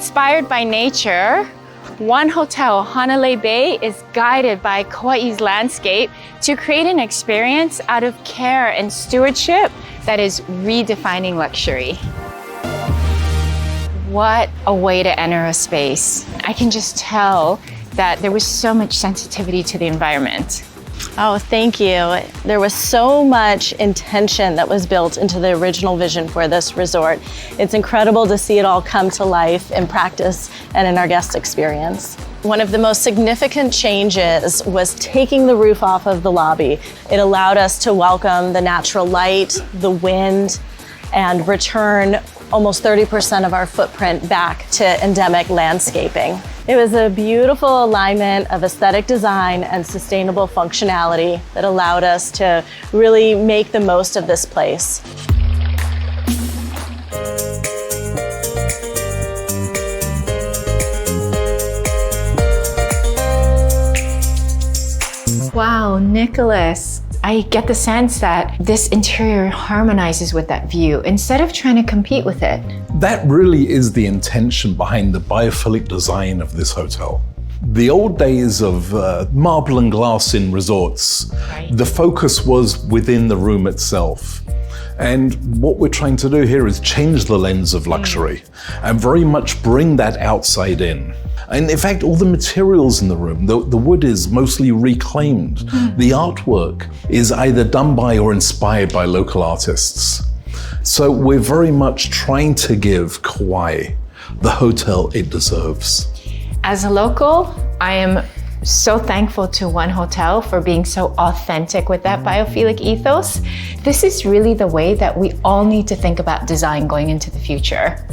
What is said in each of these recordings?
Inspired by nature, One Hotel Hanalei Bay is guided by Kauaʻi's landscape to create an experience out of care and stewardship that is redefining luxury. What a way to enter a space. I can just tell that there was so much sensitivity to the environment. Oh, thank you. There was so much intention that was built into the original vision for this resort. It's incredible to see it all come to life in practice and in our guest experience. One of the most significant changes was taking the roof off of the lobby. It allowed us to welcome the natural light, the wind, and return almost 30% of our footprint back to endemic landscaping. It was a beautiful alignment of aesthetic design and sustainable functionality that allowed us to really make the most of this place. Wow, Nicholas, I get the sense that this interior harmonizes with that view instead of trying to compete with it. That really is the intention behind the biophilic design of this hotel. The old days of marble and glass in resorts, the focus was within the room itself. And what we're trying to do here is change the lens of luxury and very much bring that outside in. And in fact, all the materials in the room, the wood is mostly reclaimed. The artwork is either done by or inspired by local artists. So we're very much trying to give Kauaʻi the hotel it deserves. As a local, I am so thankful to One Hotel for being so authentic with that biophilic ethos. This is really the way that we all need to think about design going into the future.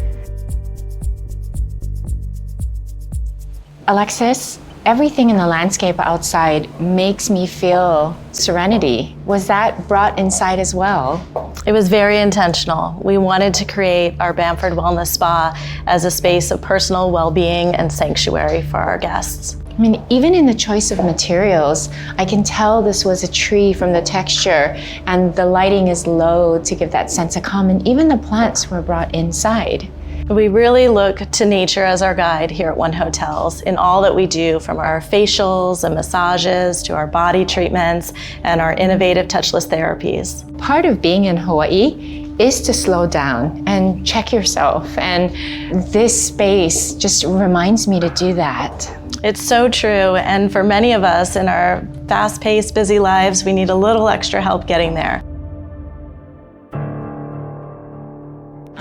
Alexis, everything in the landscape outside makes me feel serenity. Was that brought inside as well? It was very intentional. We wanted to create our Bamford Wellness Spa as a space of personal well-being and sanctuary for our guests. I mean, even in the choice of materials, I can tell this was a tree from the texture, and the lighting is low to give that sense of calm, and even the plants were brought inside. We really look to nature as our guide here at One Hotels in all that we do, from our facials and massages to our body treatments and our innovative touchless therapies. Part of being in Hawaii is to slow down and check yourself, and this space just reminds me to do that. It's so true, and for many of us in our fast-paced, busy lives, we need a little extra help getting there.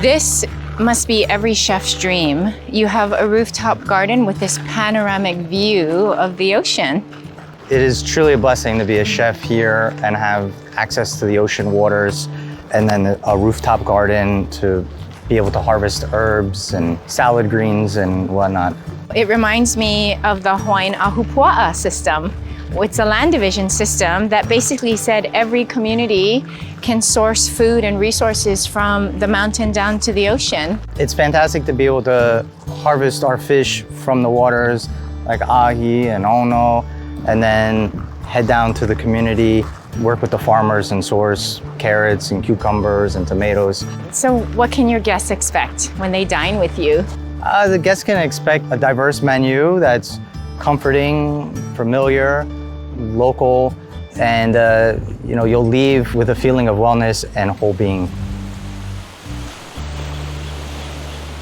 This must be every chef's dream. You have a rooftop garden with this panoramic view of the ocean. It is truly a blessing to be a chef here and have access to the ocean waters, and then a rooftop garden to be able to harvest herbs and salad greens and whatnot. It reminds me of the Hawaiian ahupua'a system. It's a land division system that basically said every community can source food and resources from the mountain down to the ocean. It's fantastic to be able to harvest our fish from the waters like ahi and ono, and then head down to the community, work with the farmers and source carrots and cucumbers and tomatoes. So what can your guests expect when they dine with you? The guests can expect a diverse menu that's comforting, familiar, local, and you'll leave with a feeling of wellness and whole being.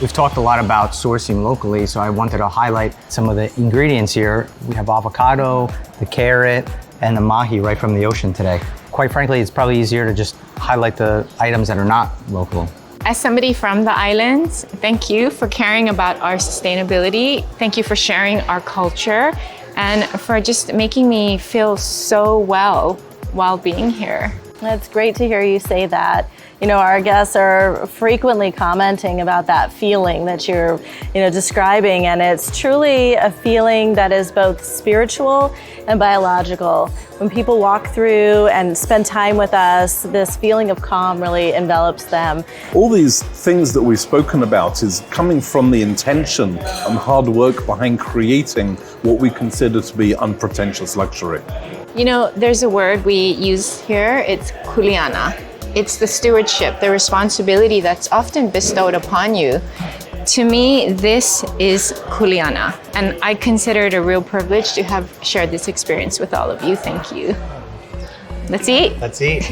We've talked a lot about sourcing locally, so I wanted to highlight some of the ingredients here. We have avocado, the carrot, and the mahi right from the ocean today. Quite frankly, it's probably easier to just highlight the items that are not local. As somebody from the islands, thank you for caring about our sustainability. Thank you for sharing our culture and for just making me feel so well while being here. It's great to hear you say that. You know, our guests are frequently commenting about that feeling that you're, describing, and it's truly a feeling that is both spiritual and biological. When people walk through and spend time with us, this feeling of calm really envelops them. All these things that we've spoken about is coming from the intention and hard work behind creating what we consider to be unpretentious luxury. You know, there's a word we use here, it's kuleana. It's the stewardship, the responsibility that's often bestowed upon you. To me, this is kuleana, and I consider it a real privilege to have shared this experience with all of you. Thank you. Let's eat. Let's eat.